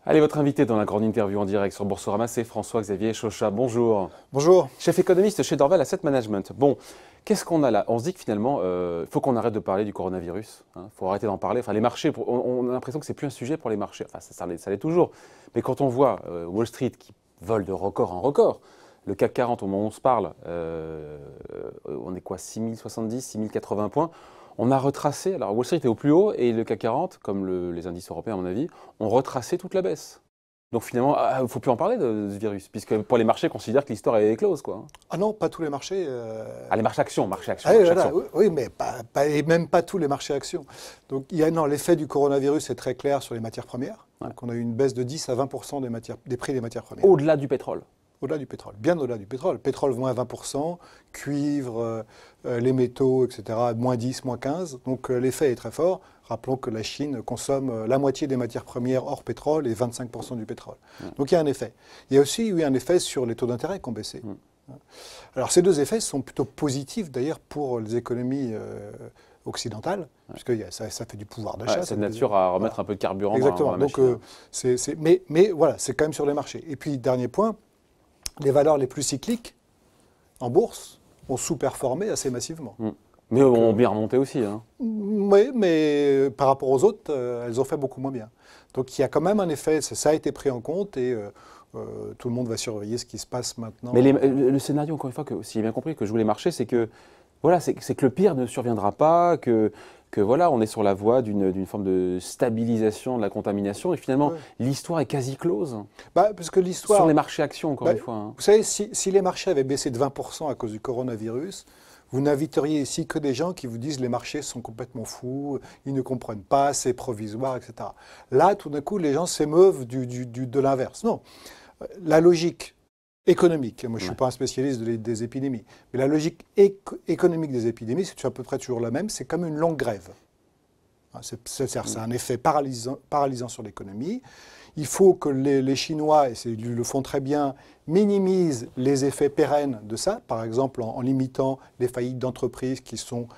Allez, votre invité dans la grande interview en direct sur Boursorama, c'est François-Xavier Chauchat. Bonjour. Bonjour. Chef économiste chez Dorval Asset Management. Bon, qu'est-ce qu'on a là? On se dit que finalement, il faut qu'on arrête de parler du coronavirus. Il faut arrêter d'en parler. Enfin, les marchés, on a l'impression que c'est plus un sujet pour les marchés. Enfin, ça l'est toujours. Mais quand on voit Wall Street qui vole de record en record, le CAC 40, au moment où on se parle, on est quoi, 6070, 6080 points. On a retracé, alors Wall Street est au plus haut et le CAC 40, comme les indices européens à mon avis, ont retracé toute la baisse. Donc finalement, il ne faut plus en parler de ce virus, puisque pour les marchés, considèrent que l'histoire est close, quoi. Ah non, pas tous les marchés. Ah, les marchés actions, voilà, oui, mais et même pas tous les marchés actions. Donc l'effet du coronavirus est très clair sur les matières premières. Ouais. Donc on a eu une baisse de 10 à 20% des prix des matières premières. Au-delà du pétrole. Au-delà du pétrole, bien au-delà du pétrole. Pétrole moins 20%, cuivre, les métaux, etc., moins 10, moins 15. Donc l'effet est très fort. Rappelons que la Chine consomme la moitié des matières premières hors pétrole et 25% du pétrole. Donc il y a un effet. Il y a aussi eu un effet sur les taux d'intérêt qui ont baissé. Alors ces deux effets sont plutôt positifs d'ailleurs pour les économies occidentales, puisque ça fait du pouvoir d'achat. C'est de nature à remettre un peu de carburant Exactement. dans la machine. Donc, mais voilà, c'est quand même sur les marchés. Et puis dernier point, les valeurs les plus cycliques en bourse ont sous-performé assez massivement. Mais ont bien remonté aussi. Hein. Oui, mais par rapport aux autres, elles ont fait beaucoup moins bien. Donc il y a quand même un effet, ça a été pris en compte et tout le monde va surveiller ce qui se passe maintenant. Mais le scénario, encore une fois, si j'ai bien compris, que jouent les marchés, c'est que, voilà, c'est que le pire ne surviendra pas, que voilà, on est sur la voie d'une forme de stabilisation de la contamination et finalement, l'histoire est quasi close. Parce que l'histoire... Sur les marchés actions, encore une fois. Hein. Vous savez, si les marchés avaient baissé de 20% à cause du coronavirus, vous n'inviteriez ici que des gens qui vous disent les marchés sont complètement fous, ils ne comprennent pas, c'est provisoire, etc. Là, tout d'un coup, les gens s'émeuvent de l'inverse. Non, la logique économique, moi je ne suis pas un spécialiste des épidémies, mais la logique économique des épidémies, c'est à peu près toujours la même, c'est comme une longue grève. C'est un effet paralysant sur l'économie. Il faut que les Chinois, et ils le font très bien, minimisent les effets pérennes de ça, par exemple en limitant les faillites d'entreprises qui ont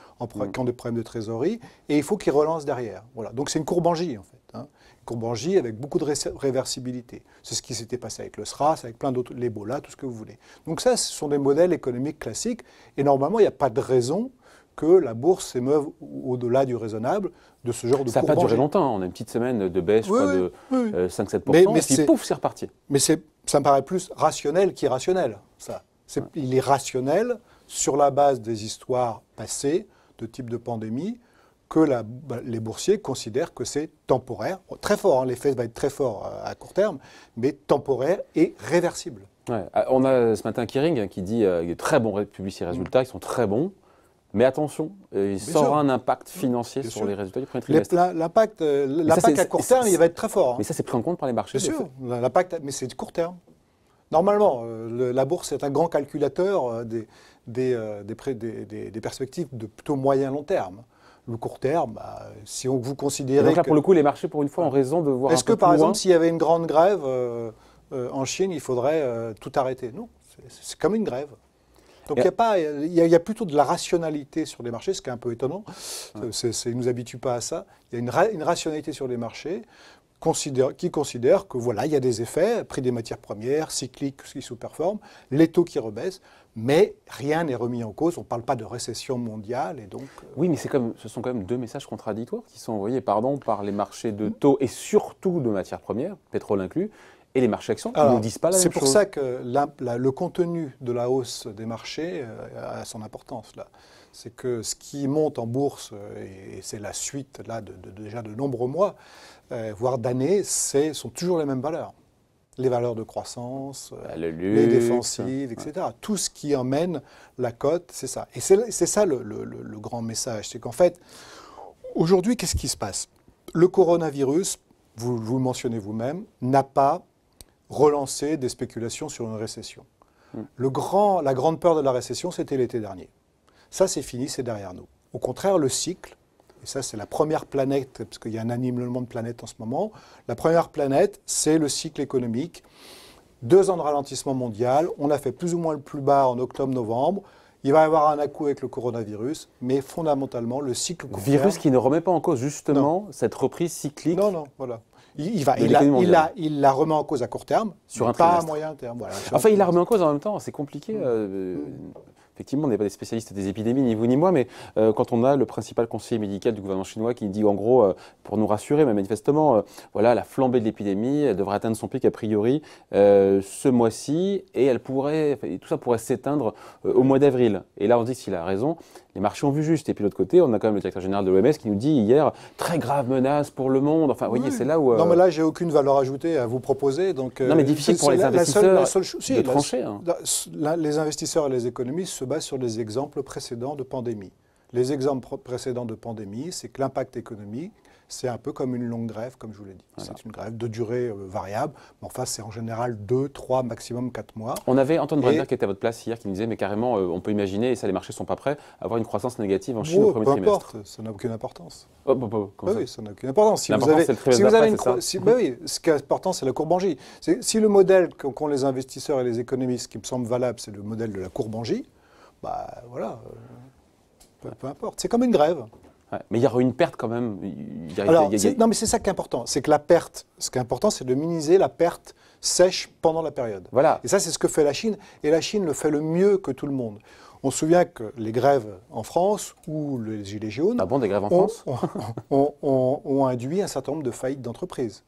des problèmes de trésorerie, et il faut qu'ils relancent derrière. Voilà. Donc c'est une courbe en J, en fait. Une courbe en J avec beaucoup de réversibilité. C'est ce qui s'était passé avec le SRAS, avec plein d'autres, l'Ebola, tout ce que vous voulez. Donc ça, ce sont des modèles économiques classiques, et normalement, il n'y a pas de raison que la bourse s'émeuve au-delà du raisonnable de ce genre de ça n'a pas duré longtemps, on a une petite semaine de baisse de 5-7%, et puis pouf, c'est reparti. Mais ça me paraît plus rationnel qu'irrationnel, ça. Il est rationnel sur la base des histoires passées, de type de pandémie, que les boursiers considèrent que c'est temporaire. Très fort, l'effet va être très fort à court terme, mais temporaire et réversible. Ouais. On a ce matin Kering qui dit de très bons publicités résultats, ils sont très bons. Mais attention, ça aura un impact financier sur les résultats du premier trimestre. L'impact à court terme, il va être très fort. Hein. Mais ça, c'est pris en compte par les marchés. Bien sûr, l'impact, mais c'est de court terme. Normalement, la bourse est un grand calculateur des perspectives de plutôt moyen-long terme. Le court terme, si vous considérez... Et donc là, pour le coup, les marchés, pour une fois, ont raison de voir un peu plus loin. Est-ce que, par exemple, s'il y avait une grande grève en Chine, il faudrait tout arrêter? Non, c'est comme une grève. Donc il y a plutôt de la rationalité sur les marchés, ce qui est un peu étonnant. Ils ne nous habituent pas à ça. Il y a une rationalité sur les marchés qui considère que voilà, il y a des effets, prix des matières premières, cycliques qui sous-performent, les taux qui rebaissent, mais rien n'est remis en cause. On ne parle pas de récession mondiale et donc... Oui, mais ce sont quand même deux messages contradictoires qui sont envoyés par les marchés de taux et surtout de matières premières, pétrole inclus, et les marchés actions qui ne disent pas la même chose. C'est pour ça que le contenu de la hausse des marchés a son importance là. C'est que ce qui monte en bourse, et c'est la suite là déjà de nombreux mois, voire d'années, sont toujours les mêmes valeurs. Les valeurs de croissance, le luxe, les défensives, etc. Tout ce qui emmène la cote, c'est ça. Et c'est ça le grand message. C'est qu'en fait, aujourd'hui, qu'est-ce qui se passe? Le coronavirus, vous le mentionnez vous-même, n'a pas relancé des spéculations sur une récession. La grande peur de la récession, c'était l'été dernier. Ça, c'est fini, c'est derrière nous. Au contraire, le cycle, et ça, c'est la première planète, parce qu'il y a un alignement de planètes en ce moment, la première planète, c'est le cycle économique. 2 ans de ralentissement mondial, on a fait plus ou moins le plus bas en octobre-novembre, Il va y avoir un à-coup avec le coronavirus, mais fondamentalement, le cycle court terme... Virus qui ne remet pas en cause justement cette reprise cyclique. Non, voilà. Il la remet en cause à court terme, sur un pas à trimestre. moyen terme. Voilà, Enfin, il la remet en cause en même temps, c'est compliqué. Effectivement, on n'est pas des spécialistes des épidémies, ni vous ni moi, mais quand on a le principal conseiller médical du gouvernement chinois qui dit en gros, pour nous rassurer, mais manifestement, voilà, la flambée de l'épidémie, elle devrait atteindre son pic a priori ce mois-ci, et tout ça pourrait s'éteindre au mois d'avril. Et là, on se dit que s'il a raison, les marchés ont vu juste. Et puis de l'autre côté, on a quand même le directeur général de l'OMS qui nous dit hier, très grave menace pour le monde. Enfin, vous voyez, c'est là où... Non, mais là, j'ai aucune valeur ajoutée à vous proposer. Donc, non, mais difficile pour les investisseurs de trancher. Les investisseurs et les économistes se basent sur les exemples précédents de pandémie. Les exemples précédents de pandémie, c'est que l'impact économique, c'est un peu comme une longue grève, comme je vous l'ai dit. Voilà. C'est une grève de durée variable, mais enfin, c'est en général 2, 3, maximum 4 mois. On avait Antoine Brenner qui était à votre place hier, qui nous disait, mais carrément, on peut imaginer, et ça, les marchés ne sont pas prêts, avoir une croissance négative en Chine au premier trimestre. Peu importe, ça n'a aucune importance. Oui, ça n'a aucune importance. Si l'important, c'est le trimestre d'après, c'est ça oui, ce qui est important, c'est la courbe en J. Si le modèle qu'ont les investisseurs et les économistes, qui me semble valable, c'est le modèle de la courbe en J, bah voilà, peu importe. C'est comme une grève. Ouais, mais il y aura une perte quand même. Non, mais c'est ça qui est important. C'est que la perte, ce qui est important, c'est de minimiser la perte sèche pendant la période. Voilà. Et ça, c'est ce que fait la Chine. Et la Chine le fait le mieux que tout le monde. On se souvient que les grèves en France ou les gilets jaunes des grèves en France ont induit un certain nombre de faillites d'entreprises,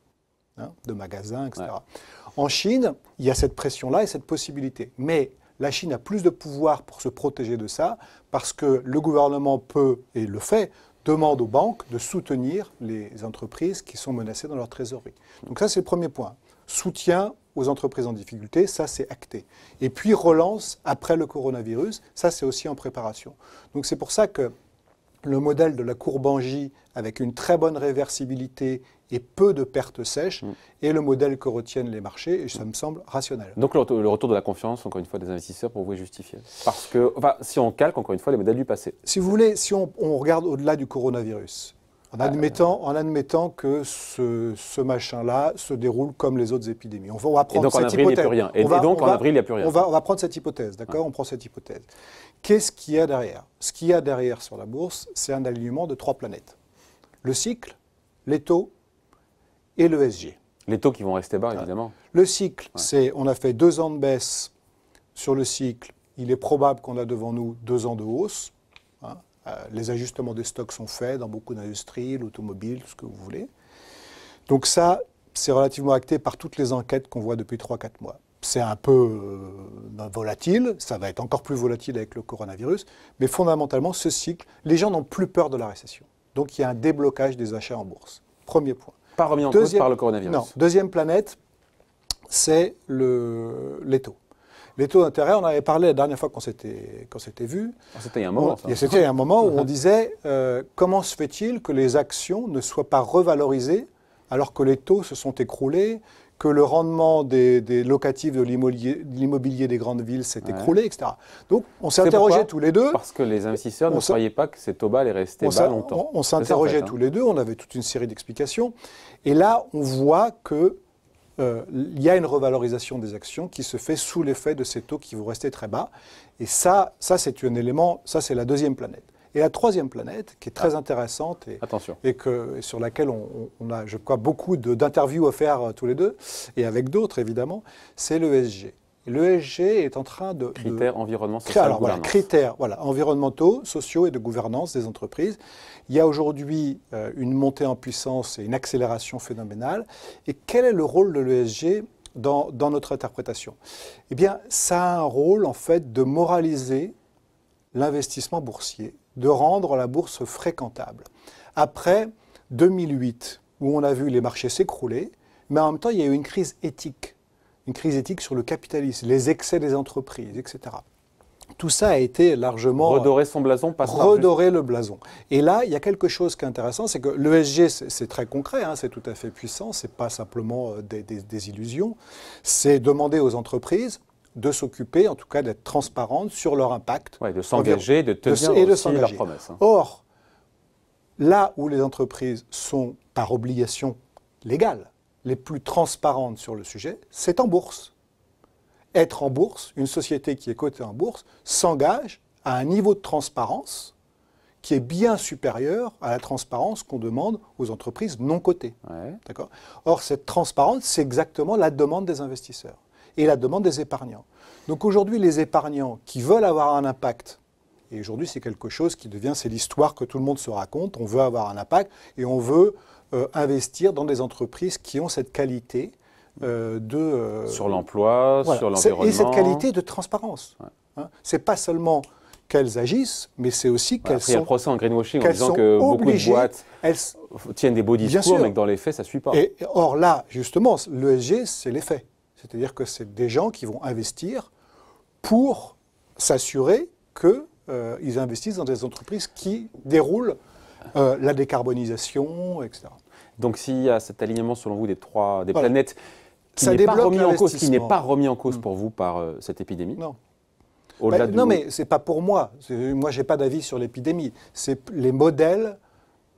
de magasins, etc. Ouais. En Chine, il y a cette pression-là et cette possibilité. Mais la Chine a plus de pouvoir pour se protéger de ça parce que le gouvernement peut, et le fait, demande aux banques de soutenir les entreprises qui sont menacées dans leur trésorerie. Donc ça, c'est le premier point. Soutien aux entreprises en difficulté, ça, c'est acté. Et puis relance après le coronavirus, ça, c'est aussi en préparation. Donc c'est pour ça que le modèle de la courbe en J, avec une très bonne réversibilité et peu de pertes sèches, est le modèle que retiennent les marchés, et ça me semble rationnel. Donc le retour de la confiance, encore une fois, des investisseurs, pour vous, est justifié. Parce que, si on calque, encore une fois, les modèles du passé. Si vous voulez, si on regarde au-delà du coronavirus, en admettant que ce machin-là se déroule comme les autres épidémies. On va prendre cette hypothèse. Il n'y a plus rien. Et donc, en avril, il n'y a plus rien. On va prendre cette hypothèse, d'accord ? On prend cette hypothèse. Qu'est-ce qu'il y a derrière ? Ce qu'il y a derrière sur la bourse, c'est un alignement de 3 planètes. Le cycle, les taux et l'ESG. Les taux qui vont rester bas, évidemment. Le cycle, c'est, on a fait 2 ans de baisse sur le cycle. Il est probable qu'on a devant nous 2 ans de hausse. Les ajustements des stocks sont faits dans beaucoup d'industries, l'automobile, tout ce que vous voulez. Donc ça, c'est relativement acté par toutes les enquêtes qu'on voit depuis 3-4 mois. C'est un peu volatile, ça va être encore plus volatile avec le coronavirus, mais fondamentalement, ce cycle, les gens n'ont plus peur de la récession. Donc il y a un déblocage des achats en bourse. Premier point. Pas remis en cause par le coronavirus. Non. Deuxième planète, c'est les taux. Les taux d'intérêt, on avait parlé la dernière fois qu'on s'était vu. C'était il y a un moment. C'était il y a un moment où on disait comment se fait-il que les actions ne soient pas revalorisées alors que les taux se sont écroulés, que le rendement des locatifs de l'immobilier des grandes villes s'est écroulé, etc. Donc on s'est interrogés tous les deux. Parce que les investisseurs ne croyaient pas que ces taux bas allaient rester bas longtemps. On s'interrogeait tous les deux, on avait toute une série d'explications. Et là, on voit que il y a une revalorisation des actions qui se fait sous l'effet de ces taux qui vont rester très bas. Et ça c'est un élément, ça c'est la deuxième planète. Et la troisième planète, qui est très intéressante et sur laquelle on a, je crois, beaucoup d'interviews à faire tous les deux, et avec d'autres évidemment, c'est l'ESG. L'ESG est en train de... Critères environnementaux, sociaux, gouvernance. Critères environnementaux, sociaux et de gouvernance des entreprises. Il y a aujourd'hui une montée en puissance et une accélération phénoménale. Et quel est le rôle de l'ESG dans notre interprétation ? Eh bien, ça a un rôle, en fait, de moraliser l'investissement boursier, de rendre la bourse fréquentable. Après 2008, où on a vu les marchés s'écrouler, mais en même temps, il y a eu une crise éthique sur le capitalisme, les excès des entreprises, etc. Tout ça a été largement... Redorer son blason, pas redorer le blason. Et là, il y a quelque chose qui est intéressant, c'est que l'ESG, c'est très concret, c'est tout à fait puissant, c'est pas simplement des illusions. C'est demander aux entreprises de s'occuper, en tout cas d'être transparentes sur leur impact. Ouais, de s'engager, de tenir aussi leurs promesses. Or, là où les entreprises sont, par obligation légale, les plus transparentes sur le sujet, c'est en bourse. Être en bourse, une société qui est cotée en bourse, s'engage à un niveau de transparence qui est bien supérieur à la transparence qu'on demande aux entreprises non cotées. Ouais. D'accord ? Or, cette transparence, c'est exactement la demande des investisseurs et la demande des épargnants. Donc aujourd'hui, les épargnants qui veulent avoir un impact, et aujourd'hui c'est quelque chose qui devient, c'est l'histoire que tout le monde se raconte, on veut avoir un impact et on veut investir dans des entreprises qui ont cette qualité sur l'emploi, voilà, sur l'environnement. et cette qualité de transparence. Ouais. Hein, c'est pas seulement qu'elles agissent, mais c'est aussi Voilà, qu'elles après, il y a sont... le procès en greenwashing en qu'elles disant sont que beaucoup de obligées, boîtes elles- tiennent des beaux Bien discours, sûr. mais que dans les faits, ça ne suit pas. Et, or là, justement, l'ESG, c'est les faits. C'est-à-dire que c'est des gens qui vont investir pour s'assurer qu'ils investissent dans des entreprises qui déroulent la décarbonisation, etc. Donc s'il y a cet alignement, selon vous, des Voilà. planètes qui Ça n'est pas débloque remis en cause, qui n'est l'investissement. pas remis en cause pour vous par cette épidémie, Non. au-delà Ben, du- non, mais ce n'est pas pour moi. Moi, je n'ai pas d'avis sur l'épidémie. C'est les modèles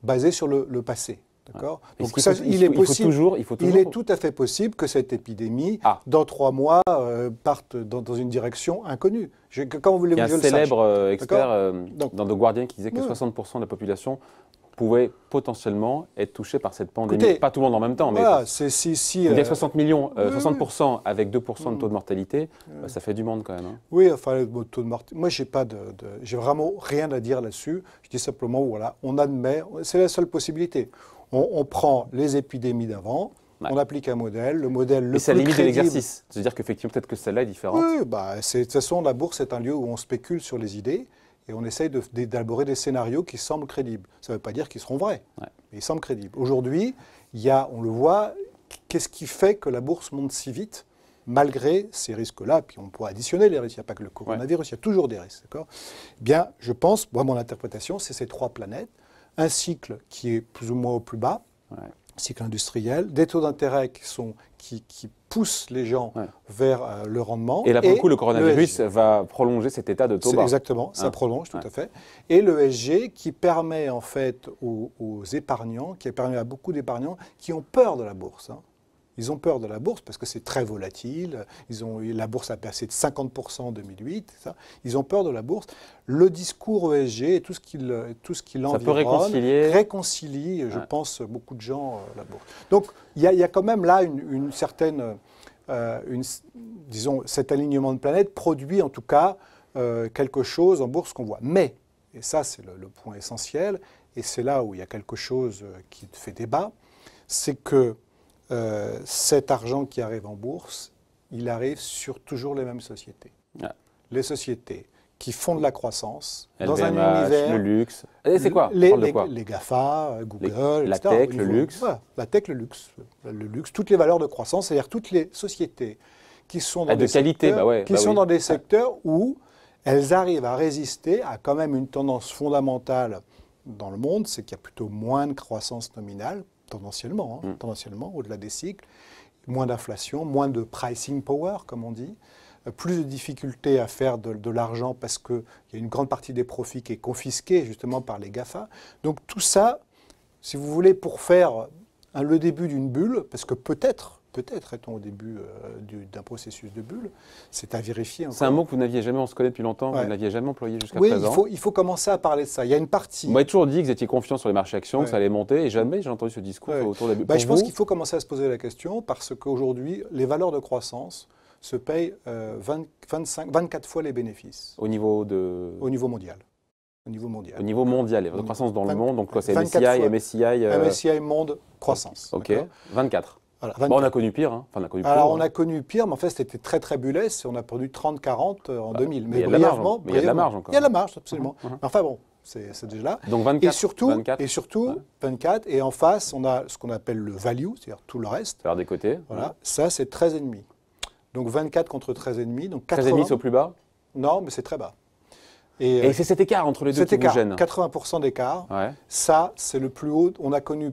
basés sur le passé. D'accord ? Mais Donc, il ça, faut- il il est faut- il faut possible. toujours- Il est tout à fait possible que cette épidémie, Ah. dans 3 mois, parte dans une direction inconnue. Quand Il y a voulez-vous que un je le sache ? célèbre expert D'accord. Donc- dans The Guardian qui disait que Ouais. 60% de la population pouvait potentiellement être touchée par cette pandémie. Écoutez, Pas tout le monde en même temps, mais Voilà, c'est si... on dit 60 millions, oui, 60% avec 2% de taux de mortalité, ça fait du monde quand même. Hein. Oui, enfin, le taux de mortalité. Moi, j'ai vraiment rien à dire là-dessus. Je dis simplement, voilà, on admet, c'est la seule possibilité. On prend les épidémies d'avant, Ouais. on applique un modèle, le modèle le Mais c'est à la plus limite de crédible. l'exercice. C'est-à-dire qu'effectivement, peut-être que celle-là est différente. Oui, bah, de toute façon, la bourse est un lieu où on spécule sur les idées et on essaye d'élaborer des scénarios qui semblent crédibles. Ça ne veut pas dire qu'ils seront vrais, Ouais. mais ils semblent crédibles. Aujourd'hui, on le voit, qu'est-ce qui fait que la bourse monte si vite malgré ces risques-là? Puis on pourrait additionner les risques, il n'y a pas que le coronavirus, il y a toujours des risques. D'accord ? Eh bien, je pense, moi, mon interprétation, c'est ces 3 planètes. Un cycle qui est plus ou moins au plus bas, Ouais. cycle industriel, des taux d'intérêt qui poussent les gens Ouais. vers le rendement. Et là, pour le coup, le coronavirus ESG. va prolonger cet état de taux C'est bas. exactement, ça Hein. prolonge tout Ouais. à fait. Et le ESG qui permet en fait aux épargnants, qui permet à beaucoup d'épargnants qui ont peur de la bourse. Hein. Ils ont peur de la bourse parce que c'est très volatile. La bourse a passé de 50% en 2008. Ça. Ils ont peur de la bourse. Le discours ESG et tout ce qui Ça peut l'environne réconcilier. je Ouais. pense, beaucoup de gens la bourse. Donc il y a quand même là une certaine, disons, cet alignement de planètes produit en tout cas quelque chose en bourse qu'on voit. Mais, et ça c'est le point essentiel, et c'est là où il y a quelque chose qui fait débat, c'est que cet argent qui arrive en bourse, il arrive sur toujours les mêmes sociétés. Ouais. Les sociétés qui font de la croissance dans un LVMH, univers... le luxe. Et c'est quoi? On parle de quoi? les GAFA, Google, La etc. tech, Au le niveau- luxe. Voilà, la tech, le luxe, toutes les valeurs de croissance, c'est-à-dire toutes les sociétés qui sont dans Ah, de des qualité, secteurs, bah ouais, qui bah sont oui. dans des secteurs où elles arrivent à résister à quand même une tendance fondamentale dans le monde, c'est qu'il y a plutôt moins de croissance nominale, tendanciellement, tendanciellement au-delà des cycles, moins d'inflation, moins de pricing power, comme on dit, plus de difficultés à faire de l'argent parce qu'il y a une grande partie des profits qui est confisquée justement par les GAFA. Donc tout ça, si vous voulez, pour faire le début d'une bulle, parce que peut-être est-on au début d'un processus de bulle, c'est à vérifier encore. C'est un mot que vous n'aviez jamais, on se connaît depuis longtemps, Ouais. vous n'aviez jamais employé jusqu'à Oui, présent. il faut commencer à parler de ça. Il y a une partie... Vous m'avez toujours dit que vous étiez confiant sur les marchés actions, Ouais. que ça allait monter, et jamais j'ai entendu ce discours Ouais. autour de la bulle. Bah, Pour je pense vous, qu'il faut commencer à se poser la question parce qu'aujourd'hui, les valeurs de croissance se payent 24 fois les bénéfices au niveau au niveau mondial. Au niveau mondial. il y a de croissance dans le 20 monde, donc quoi, c'est 24 MSCI, fois. MSCI. MSCI Monde croissance. Ok, d'accord 24. Voilà, Bon, on 24. a connu pire, hein. Enfin, on a connu Alors, pire, on a connu pire, mais en fait, c'était très, très bullesque. On a perdu 30-40 en 2000. mais il y a de la marge, brièvement, mais il y a de la brièvement. marge encore. Il y a de la marge, absolument. Mhm. Mais enfin, bon, c'est déjà là. Donc 24. Et surtout, 24. 24. Et en face, on a ce qu'on appelle le value, c'est-à-dire tout le reste. Vers des côtés. Voilà, ça, c'est 13,5. Donc 24 contre 13,5. Donc 80. 13,5 c'est au plus bas. Non, mais c'est très bas. Et c'est cet écart entre les deux cet qui vous écart, gêne. 80% d'écart, Ouais. ça, c'est le plus haut. On a connu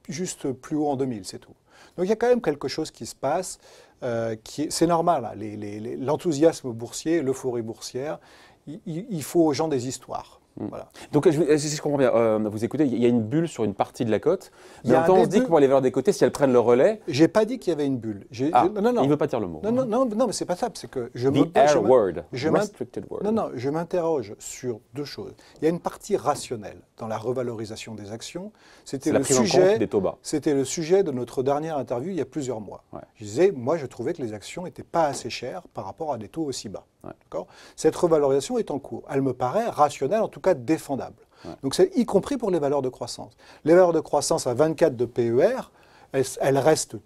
juste plus haut en 2000, c'est tout. Donc il y a quand même quelque chose qui se passe. C'est normal, hein, l'enthousiasme boursier, l'euphorie boursière. Il faut aux gens des histoires. Voilà. Donc, si je comprends bien, vous écoutez, il y a une bulle sur une partie de la cote, Il y mais en a même temps, un on se dit que début- pour les valeurs des côtés, si elles prennent le relais, J'ai pas dit qu'il y avait une bulle. Non, il ne veut pas dire le mot. non, mais c'est pas ça. C'est que The R word, je m'in- restricted word. non, je m'interroge sur deux choses. Il y a une partie rationnelle dans la revalorisation des actions. C'est la prise en compte des taux bas. C'était le sujet de notre dernière interview il y a plusieurs mois. Ouais. Je disais, moi, je trouvais que les actions n'étaient pas assez chères par rapport à des taux aussi bas. Ouais. D'accord ? Cette revalorisation est en cours. Elle me paraît rationnelle, en tout cas défendable. Ouais. Donc, c'est y compris pour les valeurs de croissance. Les valeurs de croissance à 24 de PER, elles restent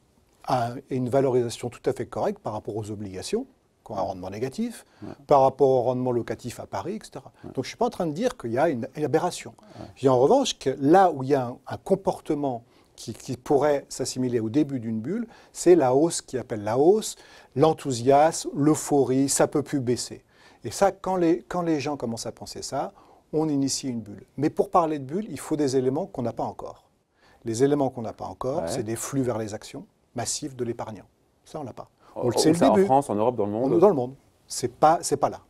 à une valorisation tout à fait correcte par rapport aux obligations, qui ont un rendement négatif, par rapport au rendement locatif à Paris, etc. Donc, je ne suis pas en train de dire qu'il y a une aberration. Je dis en revanche que là où il y a un comportement qui pourrait s'assimiler au début d'une bulle, c'est la hausse qui appelle la hausse, l'enthousiasme, l'euphorie, ça ne peut plus baisser. Et ça, quand les gens commencent à penser ça, on initie une bulle. Mais pour parler de bulle, il faut des éléments qu'on n'a pas encore. Les éléments qu'on n'a pas encore, c'est des flux vers les actions massifs de l'épargnant. Ça, on l'a pas. On le sait le début. En France, en Europe, dans le monde. Dans le monde. C'est pas là.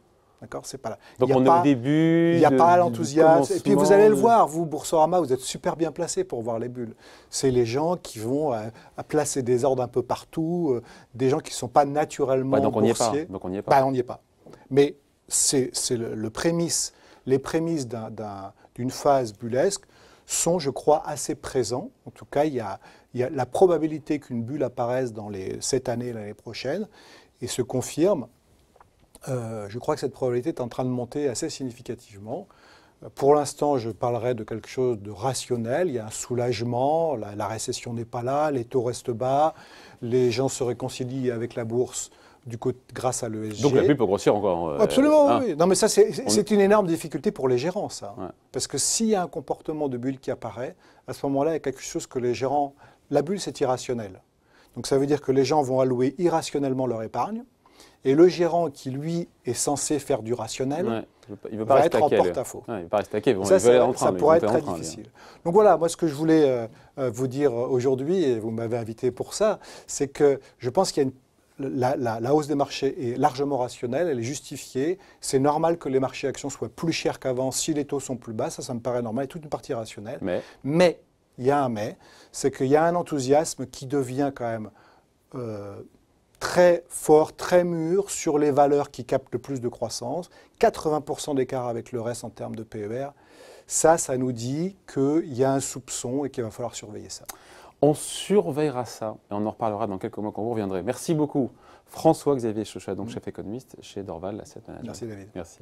D'accord, c'est pas là. Donc on est au début. Il n'y a pas l'enthousiasme. Et puis vous allez le voir, vous, Boursorama, vous êtes super bien placé pour voir les bulles. C'est les gens qui vont à placer des ordres un peu partout, des gens qui ne sont pas naturellement donc on n'y est boursiers. pas. Donc on n'y est pas. On n'y est pas. Mais c'est le prémisse. Les prémices d'une phase bullesque sont, je crois, assez présents. En tout cas, il y a la probabilité qu'une bulle apparaisse dans cette année et l'année prochaine et se confirme. Je crois que cette probabilité est en train de monter assez significativement. Pour l'instant, je parlerai de quelque chose de rationnel. Il y a un soulagement, la récession n'est pas là, les taux restent bas, les gens se réconcilient avec la bourse grâce à l'ESG. Donc la bulle peut grossir encore. Absolument, oui. Non, mais ça, c'est une énorme difficulté pour les gérants, ça. Ouais. Parce que s'il y a un comportement de bulle qui apparaît, à ce moment-là, il y a quelque chose que les gérants... La bulle, c'est irrationnel. Donc ça veut dire que les gens vont allouer irrationnellement leur épargne. Et le gérant qui, lui, est censé faire du rationnel, il veut pas va rester être en taquet, porte-à-faux. il ne veut pas rester taquet. Ça pourrait être très difficile. Donc voilà, moi, ce que je voulais vous dire aujourd'hui, et vous m'avez invité pour ça, c'est que je pense qu'il y a la hausse des marchés est largement rationnelle, elle est justifiée. C'est normal que les marchés actions soient plus chers qu'avant si les taux sont plus bas, ça me paraît normal, et toute une partie rationnelle. Mais, il y a un mais, c'est qu'il y a un enthousiasme qui devient quand même très fort, très mûr sur les valeurs qui captent le plus de croissance, 80% d'écart avec le reste en termes de PER. Ça nous dit qu'il y a un soupçon et qu'il va falloir surveiller ça. On surveillera ça et on en reparlera dans quelques mois quand vous reviendrez. Merci beaucoup François-Xavier Chauchat, donc chef économiste chez Dorval Asset Management. Merci David. Merci.